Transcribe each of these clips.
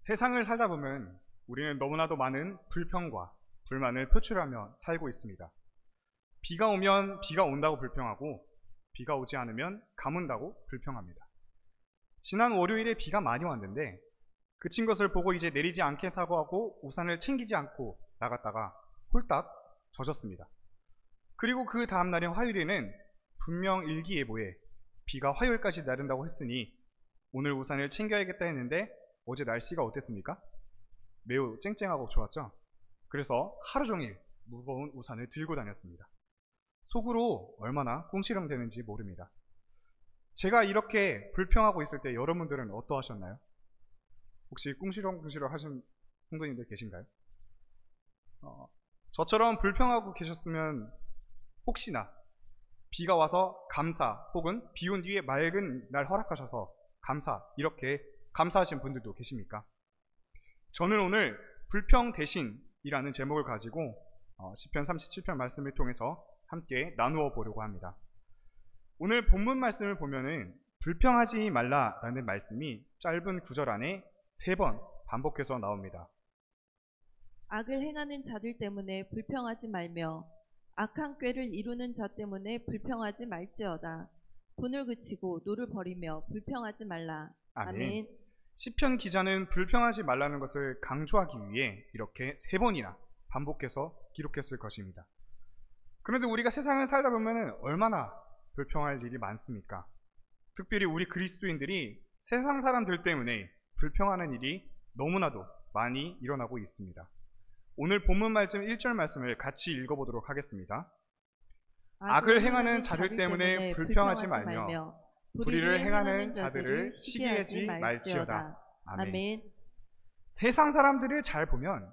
세상을 살다 보면 우리는 너무나도 많은 불평과 불만을 표출하며 살고 있습니다. 비가 오면 비가 온다고 불평하고 비가 오지 않으면 가문다고 불평합니다. 지난 월요일에 비가 많이 왔는데 그친 것을 보고 이제 내리지 않겠다고 하고 우산을 챙기지 않고 나갔다가 홀딱 젖었습니다. 그리고 그 다음날인 화요일에는 분명 일기예보에 비가 화요일까지 내린다고 했으니 오늘 우산을 챙겨야겠다 했는데 어제 날씨가 어땠습니까? 매우 쨍쨍하고 좋았죠? 그래서 하루 종일 무거운 우산을 들고 다녔습니다. 속으로 얼마나 꿍시렁 되는지 모릅니다. 제가 이렇게 불평하고 있을 때 여러분들은 어떠하셨나요? 혹시 꿍시렁 하신 성도님들 계신가요? 저처럼 불평하고 계셨으면 혹시나 비가 와서 감사 혹은 비 온 뒤에 맑은 날 허락하셔서 감사 이렇게 감사하신 분들도 계십니까? 저는 오늘 불평 대신이라는 제목을 가지고 시편 37편 말씀을 통해서 함께 나누어 보려고 합니다. 오늘 본문 말씀을 보면은 불평하지 말라라는 말씀이 짧은 구절 안에 3번 반복해서 나옵니다. 악을 행하는 자들 때문에 불평하지 말며 악한 꾀를 이루는 자 때문에 불평하지 말지어다. 분을 그치고 노를 버리며 불평하지 말라. 아멘. 시편 기자는 불평하지 말라는 것을 강조하기 위해 이렇게 3번이나 반복해서 기록했을 것입니다. 그런데 우리가 세상을 살다 보면 얼마나 불평할 일이 많습니까? 특별히 우리 그리스도인들이 세상 사람들 때문에 불평하는 일이 너무나도 많이 일어나고 있습니다. 오늘 본문 말씀 1절 말씀을 같이 읽어보도록 하겠습니다. 악을 행하는 자들 때문에 불평하지 말며 불의를 행하는 자들을 시기하지 말지어다. 아멘. 세상 사람들을 잘 보면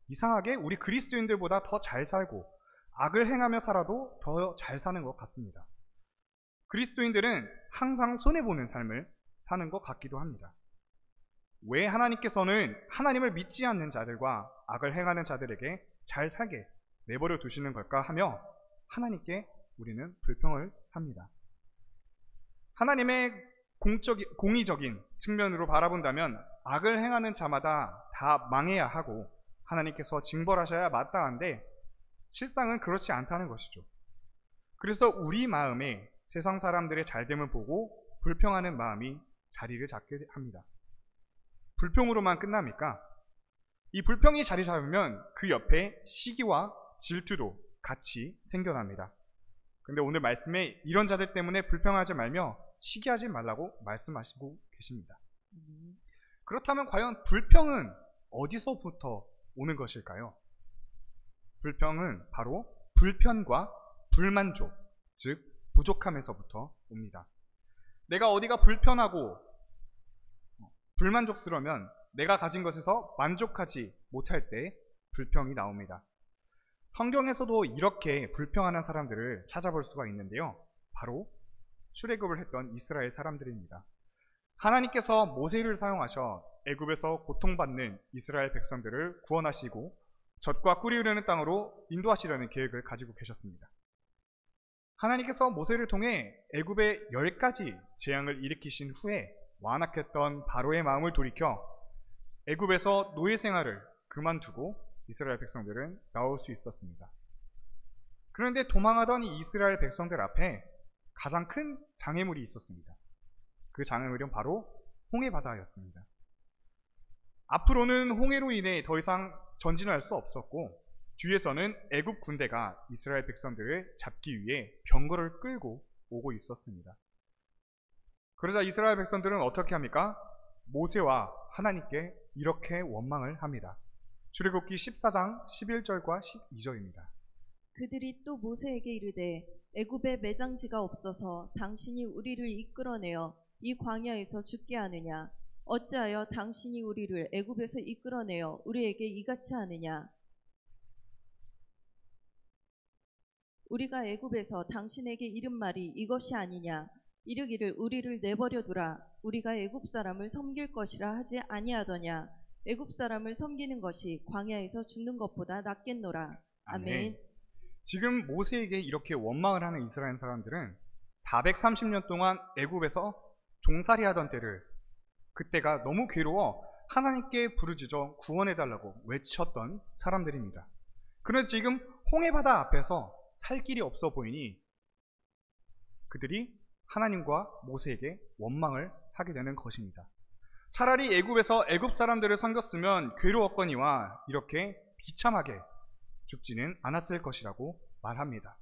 이상하게 우리 그리스도인들보다 더 잘 살고 악을 행하며 살아도 더 잘 사는 것 같습니다. 그리스도인들은 항상 손해보는 삶을 사는 것 같기도 합니다. 왜 하나님께서는 하나님을 믿지 않는 자들과 악을 행하는 자들에게 잘 살게 내버려 두시는 걸까 하며 하나님께 우리는 불평을 합니다. 하나님의 공의적인 측면으로 바라본다면 악을 행하는 자마다 다 망해야 하고 하나님께서 징벌하셔야 마땅한데 실상은 그렇지 않다는 것이죠. 그래서 우리 마음에 세상 사람들의 잘됨을 보고 불평하는 마음이 자리를 잡게 합니다. 불평으로만 끝납니까? 이 불평이 자리 잡으면 그 옆에 시기와 질투도 같이 생겨납니다. 그런데 오늘 말씀에 이런 자들 때문에 불평하지 말며 시기하지 말라고 말씀하시고 계십니다. 그렇다면 과연 불평은 어디서부터 오는 것일까요? 불평은 바로 불편과 불만족, 즉 부족함에서부터 옵니다. 내가 어디가 불편하고 불만족스러우면 내가 가진 것에서 만족하지 못할 때 불평이 나옵니다. 성경에서도 이렇게 불평하는 사람들을 찾아볼 수가 있는데요. 바로 출애굽을 했던 이스라엘 사람들입니다. 하나님께서 모세를 사용하셔 애굽에서 고통받는 이스라엘 백성들을 구원하시고 젖과 꿀이 흐르는 땅으로 인도하시려는 계획을 가지고 계셨습니다. 하나님께서 모세를 통해 애굽의 10가지 재앙을 일으키신 후에 완악했던 바로의 마음을 돌이켜 애굽에서 노예 생활을 그만두고 이스라엘 백성들은 나올 수 있었습니다. 그런데 도망하던 이 이스라엘 백성들 앞에 가장 큰 장애물이 있었습니다. 그 장애물은 바로 홍해바다였습니다. 앞으로는 홍해로 인해 더 이상 전진할 수 없었고 뒤에서는 애굽 군대가 이스라엘 백성들을 잡기 위해 병거를 끌고 오고 있었습니다. 그러자 이스라엘 백성들은 어떻게 합니까? 모세와 하나님께 이렇게 원망을 합니다. 출애굽기 14장 11절과 12절입니다. 그들이 또 모세에게 이르되 애굽에 매장지가 없어서 당신이 우리를 이끌어내어 이 광야에서 죽게 하느냐? 어찌하여 당신이 우리를 애굽에서 이끌어내어 우리에게 이같이 하느냐? 우리가 애굽에서 당신에게 이른 말이 이것이 아니냐? 이르기를 우리를 내버려 두라. 우리가 애굽 사람을 섬길 것이라 하지 아니하더냐? 애굽 사람을 섬기는 것이 광야에서 죽는 것보다 낫겠노라. 아멘. 지금 모세에게 이렇게 원망을 하는 이스라엘 사람들은 430년 동안 애굽에서 종살이하던 때를 그때가 너무 괴로워 하나님께 부르짖어 구원해달라고 외쳤던 사람들입니다. 그런데 지금 홍해바다 앞에서 살 길이 없어 보이니 그들이 하나님과 모세에게 원망을 하게 되는 것입니다. 차라리 애굽에서 애굽 사람들을 섬겼으면 괴로웠거니와 이렇게 비참하게 죽지는 않았을 것이라고 말합니다.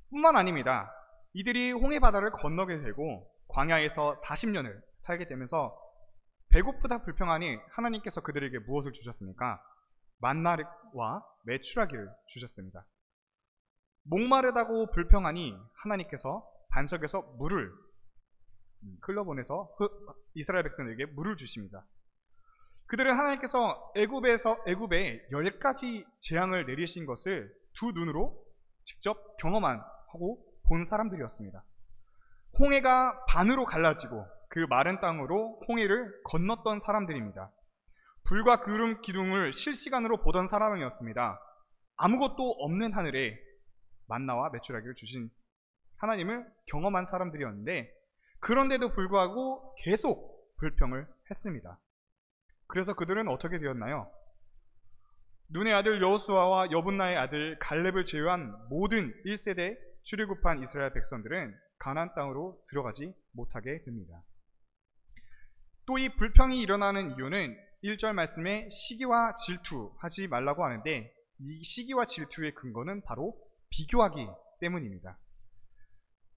뿐만 아닙니다. 이들이 홍해바다를 건너게 되고 광야에서 40년을 살게 되면서 배고프다 불평하니 하나님께서 그들에게 무엇을 주셨습니까? 만나와 메추라기를 주셨습니다. 목마르다고 불평하니 하나님께서 반석에서 물을 흘러보내서 이스라엘 백성들에게 물을 주십니다. 그들은 하나님께서 애굽에 10가지 재앙을 내리신 것을 두 눈으로 직접 경험하고 본 사람들이었습니다. 홍해가 반으로 갈라지고 그 마른 땅으로 홍해를 건넜던 사람들입니다. 불과 구름 기둥을 실시간으로 보던 사람이었습니다. 아무것도 없는 하늘에 만나와 메추라기를 주신 하나님을 경험한 사람들이었는데 그런데도 불구하고 계속 불평을 했습니다. 그래서 그들은 어떻게 되었나요? 눈의 아들 여호수아와 여분나의 아들 갈렙을 제외한 모든 1세대 출애굽한 이스라엘 백성들은 가나안 땅으로 들어가지 못하게 됩니다. 또 이 불평이 일어나는 이유는 1절 말씀에 시기와 질투하지 말라고 하는데 이 시기와 질투의 근거는 바로 비교하기 때문입니다.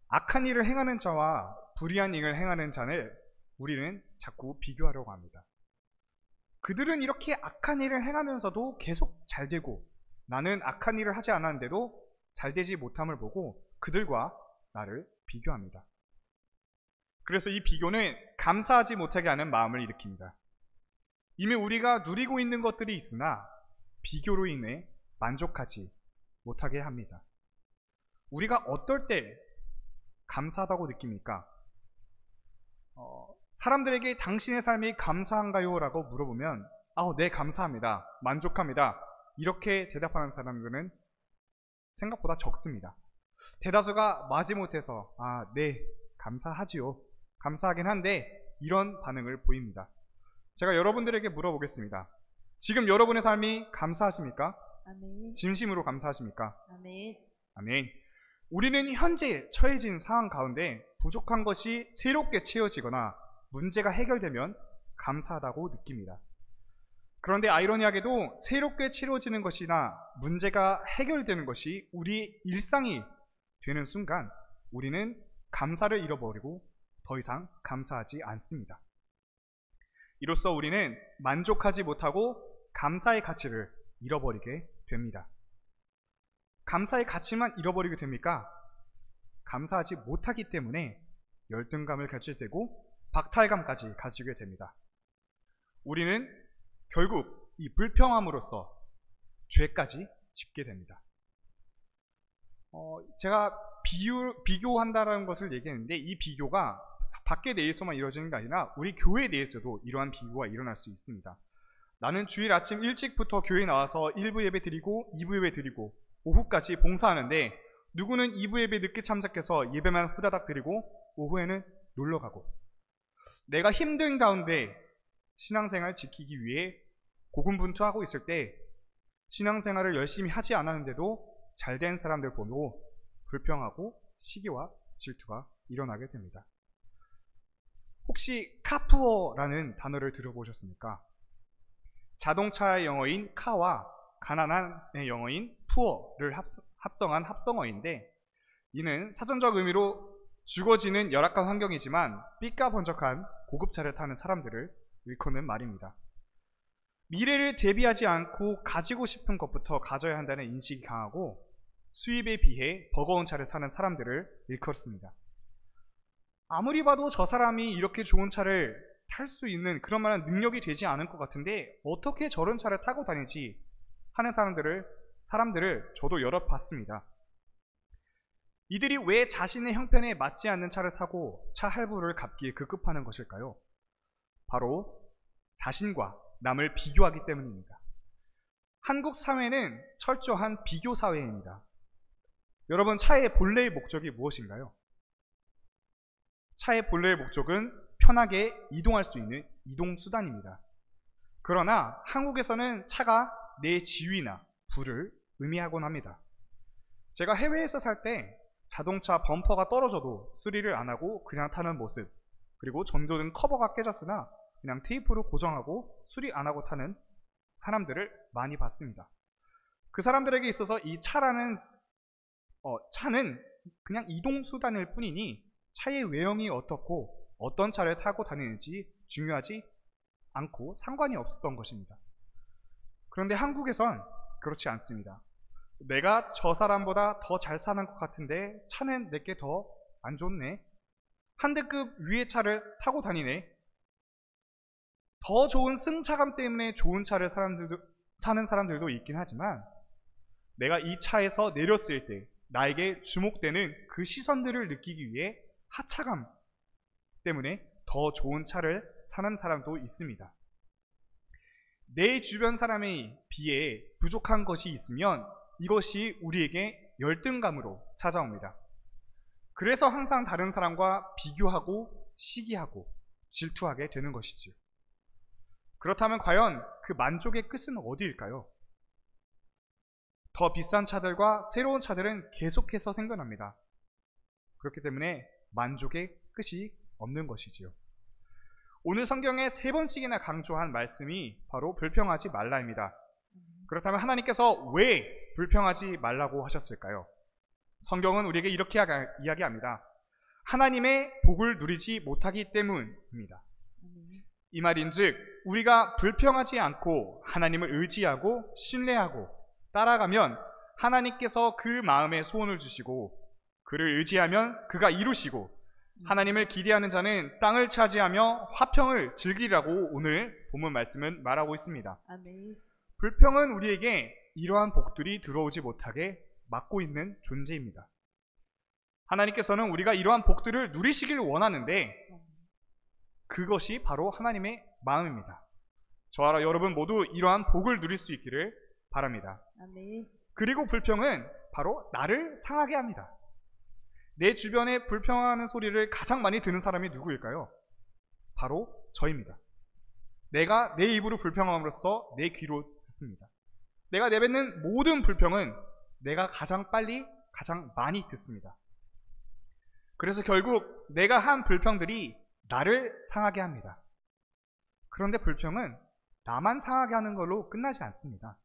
악한 일을 행하는 자와 불의한 일을 행하는 자를 우리는 자꾸 비교하려고 합니다. 그들은 이렇게 악한 일을 행하면서도 계속 잘 되고 나는 악한 일을 하지 않았는데도 잘 되지 못함을 보고 그들과 나를 비교합니다. 그래서 이 비교는 감사하지 못하게 하는 마음을 일으킵니다. 이미 우리가 누리고 있는 것들이 있으나 비교로 인해 만족하지 못하게 합니다. 우리가 어떨 때 감사하다고 느낍니까? 사람들에게 당신의 삶이 감사한가요? 라고 물어보면 네, 감사합니다. 만족합니다. 이렇게 대답하는 사람들은 생각보다 적습니다. 대다수가 마지못해서 네, 감사하지요. 감사하긴 한데 이런 반응을 보입니다. 제가 여러분들에게 물어보겠습니다. 지금 여러분의 삶이 감사하십니까? 아멘. 진심으로 감사하십니까? 아멘. 아멘. 우리는 현재 처해진 상황 가운데 부족한 것이 새롭게 채워지거나 문제가 해결되면 감사하다고 느낍니다. 그런데 아이러니하게도 새롭게 채워지는 것이나 문제가 해결되는 것이 우리의 일상이 되는 순간 우리는 감사를 잃어버리고 더 이상 감사하지 않습니다. 이로써 우리는 만족하지 못하고 감사의 가치를 잃어버리게 됩니다. 감사의 가치만 잃어버리게 됩니까? 감사하지 못하기 때문에 열등감을 가질 때고 박탈감까지 가지게 됩니다. 우리는 결국 이 불평함으로써 죄까지 짓게 됩니다. 제가 비교한다는 것을 얘기했는데 이 비교가 밖에 내에서만 이루어지는 게 아니라 우리 교회 내에서도 이러한 비교가 일어날 수 있습니다. 나는 주일 아침 일찍부터 교회에 나와서 1부 예배 드리고 2부 예배 드리고 오후까지 봉사하는데 누구는 2부 예배 늦게 참석해서 예배만 후다닥 드리고 오후에는 놀러가고 내가 힘든 가운데 신앙생활 지키기 위해 고군분투하고 있을 때 신앙생활을 열심히 하지 않았는데도 잘된 사람들 보고 불평하고 시기와 질투가 일어나게 됩니다. 혹시 카푸어라는 단어를 들어보셨습니까? 자동차의 영어인 카와 가난한의 영어인 푸어를 합성한 합성어인데 이는 사전적 의미로 죽어지는 열악한 환경이지만 삐까번쩍한 고급차를 타는 사람들을 일컫는 말입니다. 미래를 대비하지 않고 가지고 싶은 것부터 가져야 한다는 인식이 강하고 수입에 비해 버거운 차를 사는 사람들을 일컫습니다. 아무리 봐도 저 사람이 이렇게 좋은 차를 탈 수 있는 그런 만한 능력이 되지 않을 것 같은데 어떻게 저런 차를 타고 다니지 하는 사람들을 저도 여러 봤습니다. 이들이 왜 자신의 형편에 맞지 않는 차를 사고 차 할부를 갚기에 급급하는 것일까요? 바로 자신과 남을 비교하기 때문입니다. 한국 사회는 철저한 비교 사회입니다. 여러분, 차의 본래의 목적이 무엇인가요? 차의 본래의 목적은 편하게 이동할 수 있는 이동수단입니다. 그러나 한국에서는 차가 내 지위나 부를 의미하곤 합니다. 제가 해외에서 살 때 자동차 범퍼가 떨어져도 수리를 안 하고 그냥 타는 모습, 그리고 전조등 커버가 깨졌으나 그냥 테이프로 고정하고 수리 안 하고 타는 사람들을 많이 봤습니다. 그 사람들에게 있어서 이 차는 그냥 이동수단일 뿐이니 차의 외형이 어떻고 어떤 차를 타고 다니는지 중요하지 않고 상관이 없었던 것입니다. 그런데 한국에선 그렇지 않습니다. 내가 저 사람보다 더 잘 사는 것 같은데 차는 내게 더 안 좋네. 한 대급 위의 차를 타고 다니네. 더 좋은 승차감 때문에 좋은 차를 사는 사람들도 있긴 하지만 내가 이 차에서 내렸을 때 나에게 주목되는 그 시선들을 느끼기 위해 하차감 때문에 더 좋은 차를 사는 사람도 있습니다. 내 주변 사람에 비해 부족한 것이 있으면 이것이 우리에게 열등감으로 찾아옵니다. 그래서 항상 다른 사람과 비교하고 시기하고 질투하게 되는 것이죠. 그렇다면 과연 그 만족의 끝은 어디일까요? 더 비싼 차들과 새로운 차들은 계속해서 생겨납니다. 그렇기 때문에 만족의 끝이 없는 것이지요. 오늘 성경에 3번씩이나 강조한 말씀이 바로 불평하지 말라입니다. 그렇다면 하나님께서 왜 불평하지 말라고 하셨을까요? 성경은 우리에게 이렇게 이야기합니다. 하나님의 복을 누리지 못하기 때문입니다. 이 말인즉 우리가 불평하지 않고 하나님을 의지하고 신뢰하고 따라가면 하나님께서 그 마음에 소원을 주시고 그를 의지하면 그가 이루시고 하나님을 기대하는 자는 땅을 차지하며 화평을 즐기라고 오늘 본문 말씀은 말하고 있습니다. 아멘. 불평은 우리에게 이러한 복들이 들어오지 못하게 막고 있는 존재입니다. 하나님께서는 우리가 이러한 복들을 누리시길 원하는데 그것이 바로 하나님의 마음입니다. 저와 여러분 모두 이러한 복을 누릴 수 있기를 바랍니다. 아멘. 그리고 불평은 바로 나를 상하게 합니다. 내 주변에 불평하는 소리를 가장 많이 듣는 사람이 누구일까요? 바로 저입니다. 내가 내 입으로 불평함으로써 내 귀로 듣습니다. 내가 내뱉는 모든 불평은 내가 가장 빨리 가장 많이 듣습니다. 그래서 결국 내가 한 불평들이 나를 상하게 합니다. 그런데 불평은 나만 상하게 하는 걸로 끝나지 않습니다.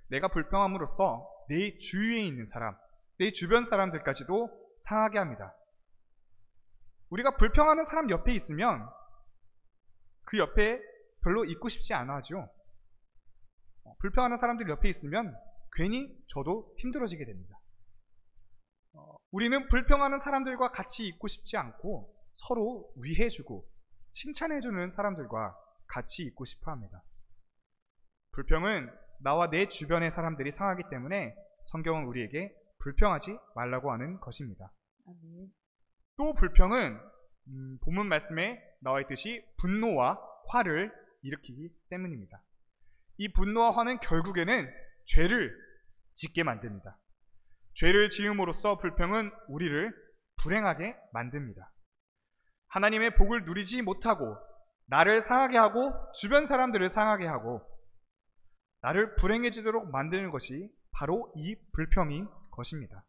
내가 불평함으로써 내 주위에 있는 사람, 내 주변 사람들까지도 상하게 합니다. 우리가 불평하는 사람 옆에 있으면 그 옆에 별로 있고 싶지 않아 하죠. 불평하는 사람들 옆에 있으면 괜히 저도 힘들어지게 됩니다. 우리는 불평하는 사람들과 같이 있고 싶지 않고 서로 위해주고 칭찬해주는 사람들과 같이 있고 싶어 합니다. 불평은 나와 내 주변의 사람들이 상하기 때문에 성경은 우리에게 불평하지 말라고 하는 것입니다. 아멘. 또 불평은 본문 말씀에 나와 있듯이 분노와 화를 일으키기 때문입니다. 이 분노와 화는 결국에는 죄를 짓게 만듭니다. 죄를 지음으로써 불평은 우리를 불행하게 만듭니다. 하나님의 복을 누리지 못하고 나를 상하게 하고 주변 사람들을 상하게 하고 나를 불행해지도록 만드는 것이 바로 이 불평인 것입니다.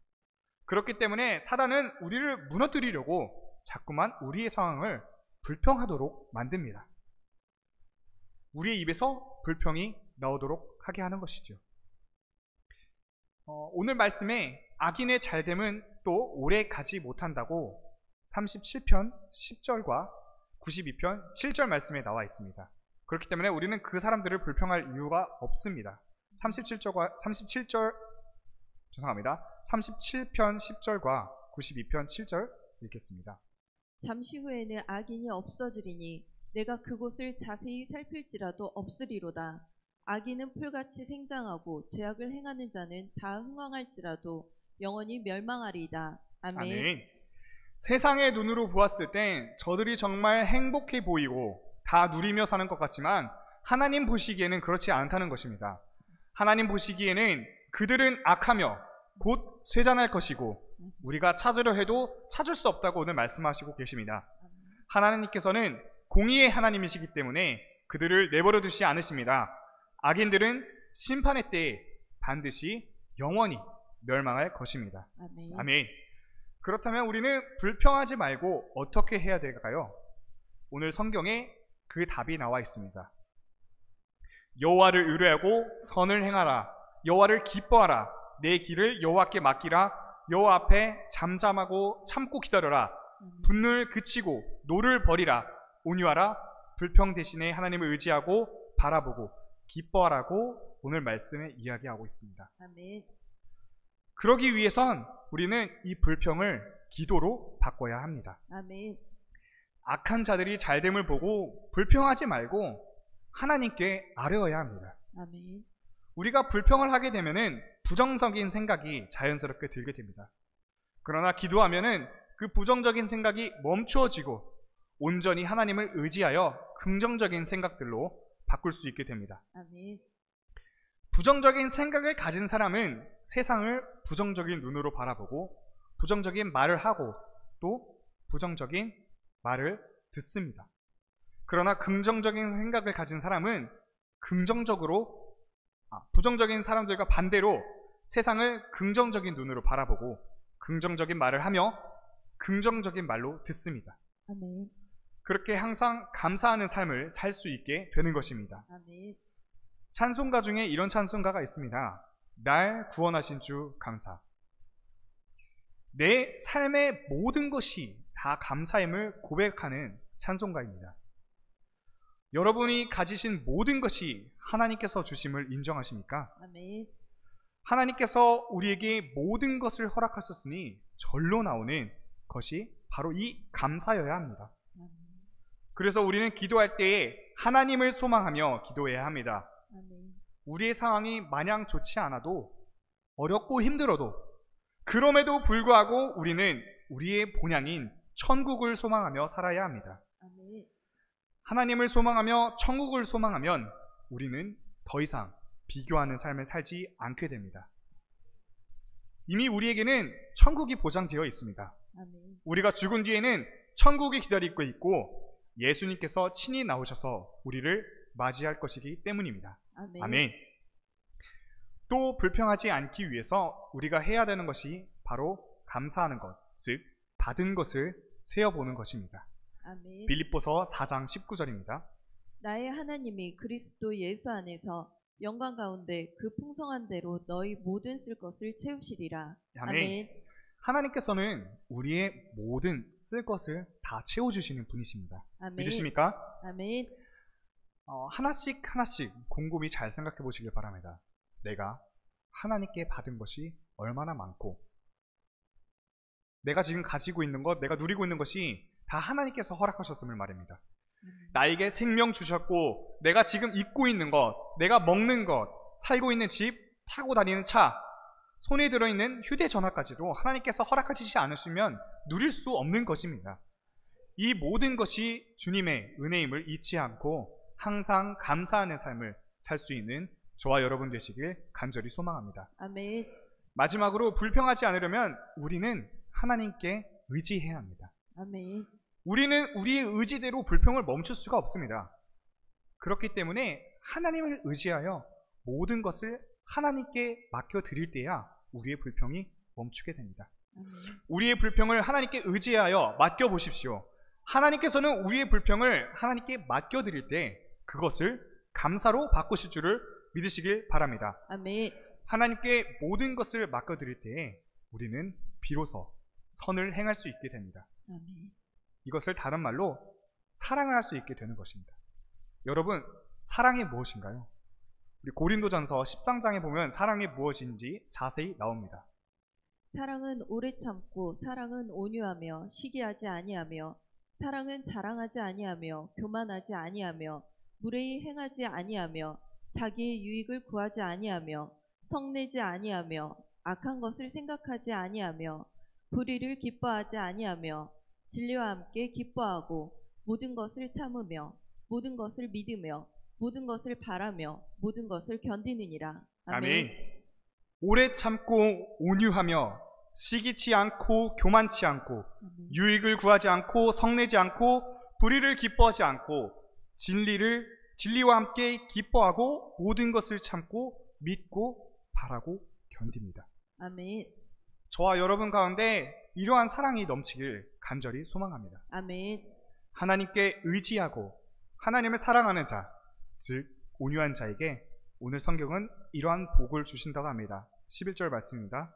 그렇기 때문에 사단은 우리를 무너뜨리려고 자꾸만 우리의 상황을 불평하도록 만듭니다. 우리의 입에서 불평이 나오도록 하게 하는 것이죠. 오늘 말씀에 악인의 잘됨은 또 오래 가지 못한다고 37편 10절과 92편 7절 말씀에 나와 있습니다. 그렇기 때문에 우리는 그 사람들을 불평할 이유가 없습니다. 37편 10절과 92편 7절 읽겠습니다. 잠시 후에는 악인이 없어지리니 내가 그곳을 자세히 살필지라도 없으리로다. 악인은 풀같이 생장하고 죄악을 행하는 자는 다 흥왕할지라도 영원히 멸망하리이다. 아멘. 아멘. 세상의 눈으로 보았을 땐 저들이 정말 행복해 보이고 다 누리며 사는 것 같지만 하나님 보시기에는 그렇지 않다는 것입니다. 하나님 보시기에는 그들은 악하며 곧 쇠잔할 것이고 우리가 찾으려 해도 찾을 수 없다고 오늘 말씀하시고 계십니다. 하나님께서는 공의의 하나님이시기 때문에 그들을 내버려 두지 않으십니다. 악인들은 심판의 때에 반드시 영원히 멸망할 것입니다. 아멘. 아멘. 그렇다면 우리는 불평하지 말고 어떻게 해야 될까요? 오늘 성경에 그 답이 나와 있습니다. 여호와를 의뢰하고 선을 행하라. 여호와를 기뻐하라. 내 길을 여호와께 맡기라. 여호와 앞에 잠잠하고 참고 기다려라. 분노를 그치고 노를 버리라. 온유하라. 불평 대신에 하나님을 의지하고 바라보고 기뻐하라고 오늘 말씀에 이야기하고 있습니다. 아멘. 그러기 위해선 우리는 이 불평을 기도로 바꿔야 합니다. 아멘. 악한 자들이 잘됨을 보고 불평하지 말고 하나님께 아뢰어야 합니다. 아멘. 우리가 불평을 하게 되면은 부정적인 생각이 자연스럽게 들게 됩니다. 그러나 기도하면은 그 부정적인 생각이 멈추어지고 온전히 하나님을 의지하여 긍정적인 생각들로 바꿀 수 있게 됩니다. 아멘. 부정적인 생각을 가진 사람은 세상을 부정적인 눈으로 바라보고 부정적인 말을 하고 또 부정적인 말을 듣습니다. 그러나 긍정적인 생각을 가진 사람은 부정적인 사람들과 반대로 세상을 긍정적인 눈으로 바라보고 긍정적인 말을 하며 긍정적인 말로 듣습니다. 아멘. 그렇게 항상 감사하는 삶을 살 수 있게 되는 것입니다. 아멘. 찬송가 중에 이런 찬송가가 있습니다. 날 구원하신 주 감사. 내 삶의 모든 것이 다 감사임을 고백하는 찬송가입니다. 여러분이 가지신 모든 것이 하나님께서 주심을 인정하십니까? 아멘. 하나님께서 우리에게 모든 것을 허락하셨으니 절로 나오는 것이 바로 이 감사여야 합니다. 아멘. 그래서 우리는 기도할 때에 하나님을 소망하며 기도해야 합니다. 아멘. 우리의 상황이 마냥 좋지 않아도 어렵고 힘들어도 그럼에도 불구하고 우리는 우리의 본향인 천국을 소망하며 살아야 합니다. 아멘. 하나님을 소망하며 천국을 소망하면 우리는 더 이상 비교하는 삶을 살지 않게 됩니다. 이미 우리에게는 천국이 보장되어 있습니다. 아멘. 우리가 죽은 뒤에는 천국이 기다리고 있고 예수님께서 친히 나오셔서 우리를 맞이할 것이기 때문입니다. 아멘. 아멘. 또 불평하지 않기 위해서 우리가 해야 되는 것이 바로 감사하는 것, 즉 받은 것을 세어보는 것입니다. 아멘. 빌립보서 4장 19절입니다. 나의 하나님이 그리스도 예수 안에서 영광 가운데 그 풍성한 대로 너희 모든 쓸 것을 채우시리라. 아멘. 아멘. 하나님께서는 우리의 모든 쓸 것을 다 채워주시는 분이십니다. 아멘. 믿으십니까? 아멘. 하나씩 곰곰이 잘 생각해 보시길 바랍니다. 내가 하나님께 받은 것이 얼마나 많고 내가 지금 가지고 있는 것, 내가 누리고 있는 것이 다 하나님께서 허락하셨음을 말입니다. 나에게 생명 주셨고 내가 지금 입고 있는 것, 내가 먹는 것, 살고 있는 집, 타고 다니는 차, 손에 들어있는 휴대전화까지도 하나님께서 허락하시지 않으시면 누릴 수 없는 것입니다. 이 모든 것이 주님의 은혜임을 잊지 않고 항상 감사하는 삶을 살 수 있는 저와 여러분 되시길 간절히 소망합니다. 아멘. 마지막으로 불평하지 않으려면 우리는 하나님께 의지해야 합니다. 아멘. 우리는 우리의 의지대로 불평을 멈출 수가 없습니다. 그렇기 때문에 하나님을 의지하여 모든 것을 하나님께 맡겨드릴 때야 우리의 불평이 멈추게 됩니다. 아멘. 우리의 불평을 하나님께 의지하여 맡겨보십시오. 하나님께서는 우리의 불평을 하나님께 맡겨드릴 때 그것을 감사로 바꾸실 줄을 믿으시길 바랍니다. 아멘. 하나님께 모든 것을 맡겨드릴 때에 우리는 비로소 선을 행할 수 있게 됩니다. 아멘. 이것을 다른 말로 사랑을 할 수 있게 되는 것입니다. 여러분, 사랑이 무엇인가요? 우리 고린도전서 13장에 보면 사랑이 무엇인지 자세히 나옵니다. 사랑은 오래 참고 사랑은 온유하며 시기하지 아니하며 사랑은 자랑하지 아니하며 교만하지 아니하며 무례히 행하지 아니하며 자기의 유익을 구하지 아니하며 성내지 아니하며 악한 것을 생각하지 아니하며 불의를 기뻐하지 아니하며 진리와 함께 기뻐하고 모든 것을 참으며 모든 것을 믿으며 모든 것을 바라며 모든 것을 견디느니라. 아멘. 오래 참고 온유하며 시기치 않고 교만치 않고 유익을 구하지 않고 성내지 않고 불의를 기뻐하지 않고 진리를 진리와 함께 기뻐하고 모든 것을 참고 믿고 바라고 견딥니다. 아멘. 저와 여러분 가운데 이러한 사랑이 넘치길 간절히 소망합니다. 아멘. 하나님께 의지하고 하나님을 사랑하는 자, 즉 온유한 자에게 오늘 성경은 이러한 복을 주신다고 합니다. 11절 말씀입니다.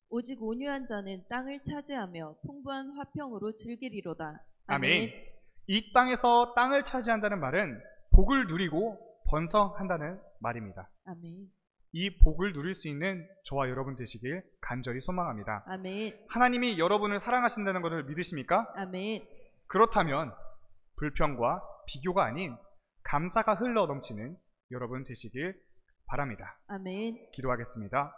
오직 온유한 자는 땅을 차지하며 풍부한 화평으로 즐기리로다. 아멘. 이 땅에서 땅을 차지한다는 말은 복을 누리고 번성한다는 말입니다. 아멘. 이 복을 누릴 수 있는 저와 여러분 되시길 간절히 소망합니다. 아멘. 하나님이 여러분을 사랑하신다는 것을 믿으십니까? 아멘. 그렇다면 불평과 비교가 아닌 감사가 흘러 넘치는 여러분 되시길 바랍니다. 아멘. 기도하겠습니다.